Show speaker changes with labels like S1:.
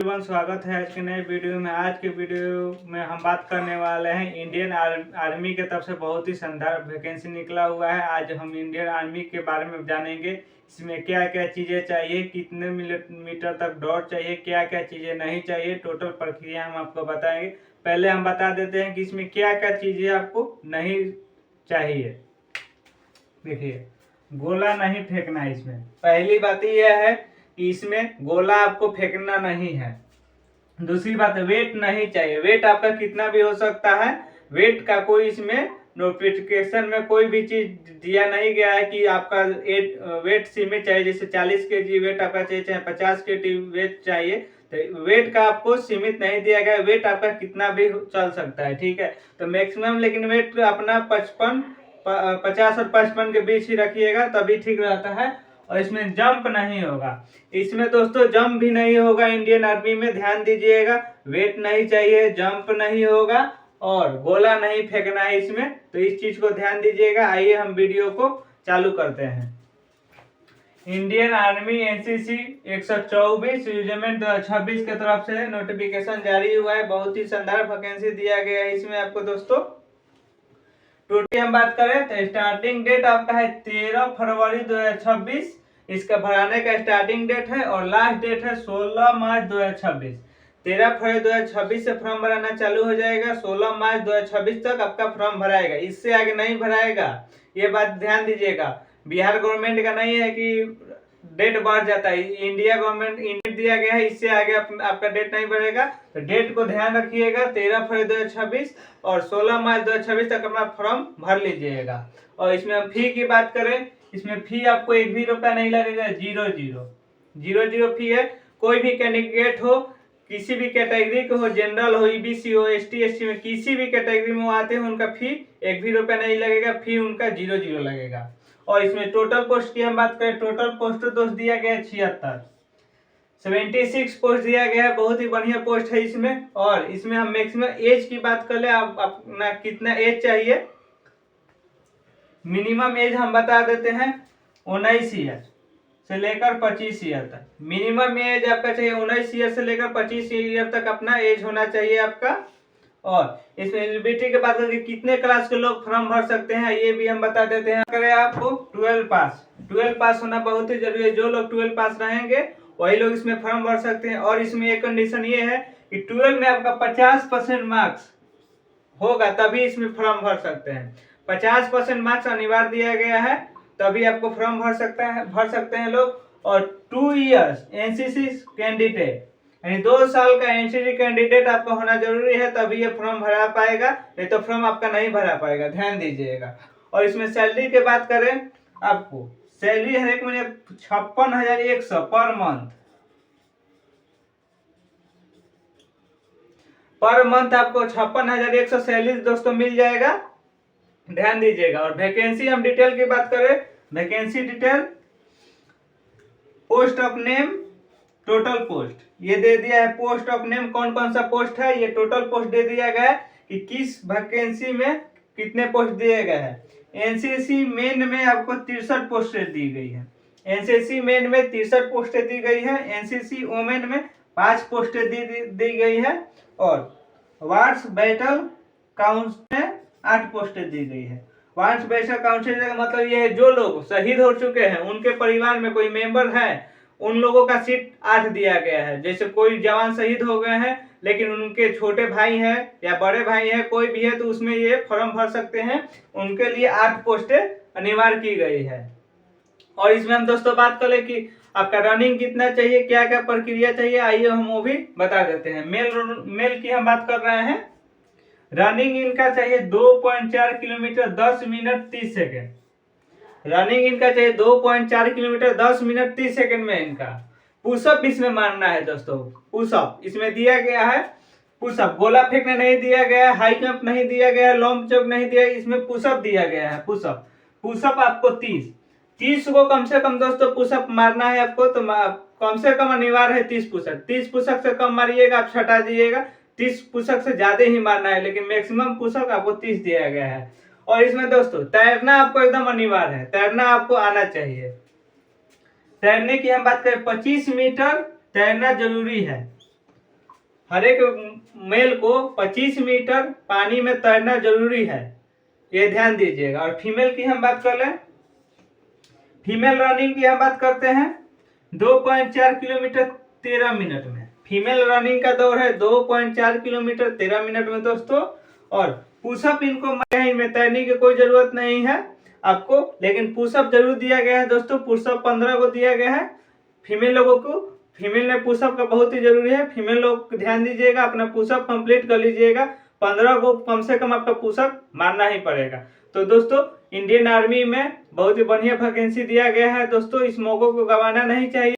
S1: Everyone, स्वागत है आज के नए वीडियो में। आज के वीडियो में हम बात करने वाले हैं इंडियन आर्मी के तरफ से बहुत ही शानदार वैकेंसी निकला हुआ है। आज हम इंडियन आर्मी के बारे में जानेंगे, इसमें क्या क्या चीज़ें चाहिए, कितने मीटर तक दौड़ चाहिए, क्या क्या चीज़ें नहीं चाहिए, टोटल प्रक्रिया हम आपको बताएंगे। पहले हम बता देते हैं कि इसमें क्या क्या चीज़ें आपको नहीं चाहिए। देखिए, गोला नहीं फेंकना है इसमें। पहली बात यह है कि इसमें गोला आपको फेंकना नहीं है। दूसरी बात, वेट नहीं चाहिए। वेट आपका कितना भी हो सकता है, वेट का कोई इसमें नोटिफिकेशन में कोई भी चीज दिया नहीं गया है कि आपका वेट सीमित चाहिए। जैसे 40 kg वेट आपका चाहिए, चाहे 50 kg वेट चाहिए, तो वेट का आपको सीमित नहीं दिया गया। वेट आपका कितना भी चल सकता है, ठीक है। तो मैक्सिमम लेकिन वेट अपना 50 और 55 के बीच ही रखिएगा, तभी ठीक रहता है। और इसमें जंप नहीं होगा। इसमें दोस्तों जंप भी नहीं होगा इंडियन आर्मी में, ध्यान दीजिएगा। वेट नहीं चाहिए, जंप नहीं होगा और गोला नहीं फेंकना है इसमें, तो इस चीज को ध्यान दीजिएगा। आइए हम वीडियो को चालू करते हैं। इंडियन आर्मी एनसीसी 124 रेजिमेंट 2026 के तरफ से नोटिफिकेशन जारी हुआ है। बहुत ही शानदार वैकेंसी दिया गया है इसमें आपको दोस्तों। टोटल हम बात करें तो स्टार्टिंग डेट आपका है 13 फरवरी 2026। इसका भराने का स्टार्टिंग डेट है और लास्ट डेट है 16 मार्च 2026। 13 फरवरी 2026 से फॉर्म भराना चालू हो जाएगा। 16 मार्च 2026 तक आपका फॉर्म भराएगा, इससे आगे नहीं भराएगा। ये बात ध्यान दीजिएगा। बिहार गवर्नमेंट का नहीं है कि डेट बढ़ जाता है। इंडिया गवर्नमेंट इंडिया दिया गया है, इससे आगे आपका डेट नहीं बढ़ेगा। तो डेट को ध्यान रखिएगा, 13 फरवरी 2026 और 16 मार्च 2026 तक अपना फॉर्म भर लीजिएगा। और इसमें हम फी की बात करें, इसमें फी आपको 1 भी रुपया नहीं लगेगा। 0 फी है। कोई भी कैंडिडेट हो, किसी भी कैटेगरी के हो, जनरल हो, ईबीसी हो, एसटी में किसी भी कैटेगरी में आते हैं, उनका फी 1 भी रुपया नहीं लगेगा। फी उनका 0 लगेगा। और इसमें टोटल पोस्ट की हम बात करें, टोटल पोस्ट दोस्त दिया गया है 76 पोस्ट दिया गया है। बहुत ही बढ़िया पोस्ट है इसमें। और इसमें हम मैक्सिमम एज की बात कर ले, आप अपना कितना एज चाहिए। मिनिमम एज हम बता देते हैं 19 ईयर से लेकर 25 ईयर तक। मिनिमम एज आपका चाहिए 19 ईयर से लेकर 25 ईयर तक अपना एज होना चाहिए आपका। और इसमें एलिजिबिलिटी के बात करके कितने क्लास के लोग फॉर्म भर सकते हैं, ये भी हम बता देते हैं। करें आपको 12 पास होना बहुत ही जरूरी है। जो लोग 12 पास रहेंगे वही लोग इसमें फॉर्म भर सकते हैं। और इसमें एक कंडीशन ये है कि 12 में आपका 50% मार्क्स होगा, तभी इसमें फॉर्म भर सकते हैं। 50% मार्क्स अनिवार्य दिया गया है, तभी आपको फॉर्म भर सकते हैं लोग। और 2 इयर्स एनसीसी कैंडिडेट, यानी 2 साल का एनसीसी कैंडिडेट आपका होना जरूरी है, तभी ये फॉर्म भरा पाएगा, नहीं तो फॉर्म आपका नहीं भरा पाएगा, ध्यान दीजिएगा। और इसमें सैलरी की बात करें, आपको सैलरी हर एक महीने 56,100 पर मंथ आपको 56,100 सैलरी दोस्तों मिल जाएगा, ध्यान दीजिएगा। और वैकेंसी हम डिटेल की बात करें, vacancy detail, post of name, total post ये दे दिया है। पोस्ट ऑफ नेम कौन कौन सा पोस्ट है, ये टोटल पोस्ट दे दिया गया है कि किस वैकेंसी में कितने पोस्ट दिए गए हैं। एनसीसी मेन में आपको 63 पोस्टें दी गई है। एनसीसी मेन में 63 पोस्टें दी गई है। एनसीसी वोमेन में 5 पोस्टें दी गई है। और वार्स बैटल काउंट में 8 पोस्टें दी गई है। वार्स बैटल काउंसिल का मतलब ये है, जो लोग शहीद हो चुके हैं उनके परिवार में कोई मेंबर है, उन लोगों का सीट 8 दिया गया है। जैसे कोई जवान शहीद हो गए हैं लेकिन उनके छोटे भाई हैं या बड़े भाई हैं, कोई भी है, तो उसमें ये फॉर्म भर सकते हैं। उनके लिए 8 पोस्टें अनिवार्य की गई है। और इसमें हम दोस्तों बात करें कि आपका रनिंग कितना चाहिए, क्या क्या प्रक्रिया चाहिए, आइए हम वो भी बता देते हैं। मेल की हम बात कर रहे हैं। रनिंग इनका चाहिए 2.4 किलोमीटर 10 मिनट 30 सेकेंड। रनिंग इनका चाहिए 2.4 किलोमीटर 10 मिनट 30 सेकंड में इनका। पुशअप इसमें मारना है दोस्तों। पुशअप इसमें दिया गया है। पुशअप गोला फेंकने नहीं दिया गया, हाई जंप नहीं दिया गया, लॉन्ग जंप नहीं दिया, इसमें पुशअप दिया गया है। पुशअप आपको 30 को कम से कम दोस्तों पुशअप मारना है आपको। तो कम से कम अनिवार्य है 30 पुशअप। 30 पुशअप से कम मारिएगा, आप छटा दीजिएगा। 30 पुशअप से ज्यादा ही मारना है, लेकिन मैक्सिमम पुशअप आपको 30 दिया गया है। और इसमें दोस्तों तैरना आपको एकदम अनिवार्य है, तैरना आपको आना चाहिए। तैरने की हम बात करें, 25 मीटर तैरना जरूरी है। हर एक मेल को 25 मीटर पानी में तैरना जरूरी है, ये ध्यान दीजिएगा। और फीमेल की हम बात कर लें, फीमेल रनिंग की हम बात करते हैं 2.4 किलोमीटर 13 मिनट में। फीमेल रनिंग का दौर है 2.4 किलोमीटर 13 मिनट में दोस्तों। और पुशअप इनको इनमें तैरने की कोई जरूरत नहीं है आपको, लेकिन पुशअप जरूर दिया गया है दोस्तों। पुशअप 15 को दिया गया है फीमेल लोगों को। फीमेल में पुशअप का बहुत ही जरूरी है। फीमेल लोग ध्यान दीजिएगा, अपना पुशअप कंप्लीट कर लीजिएगा। 15 को कम से कम आपका पुशअप मारना ही पड़ेगा। तो दोस्तों इंडियन आर्मी में बहुत ही बढ़िया वैकेंसी दिया गया है दोस्तों, इस मौके को गंवाना नहीं चाहिए।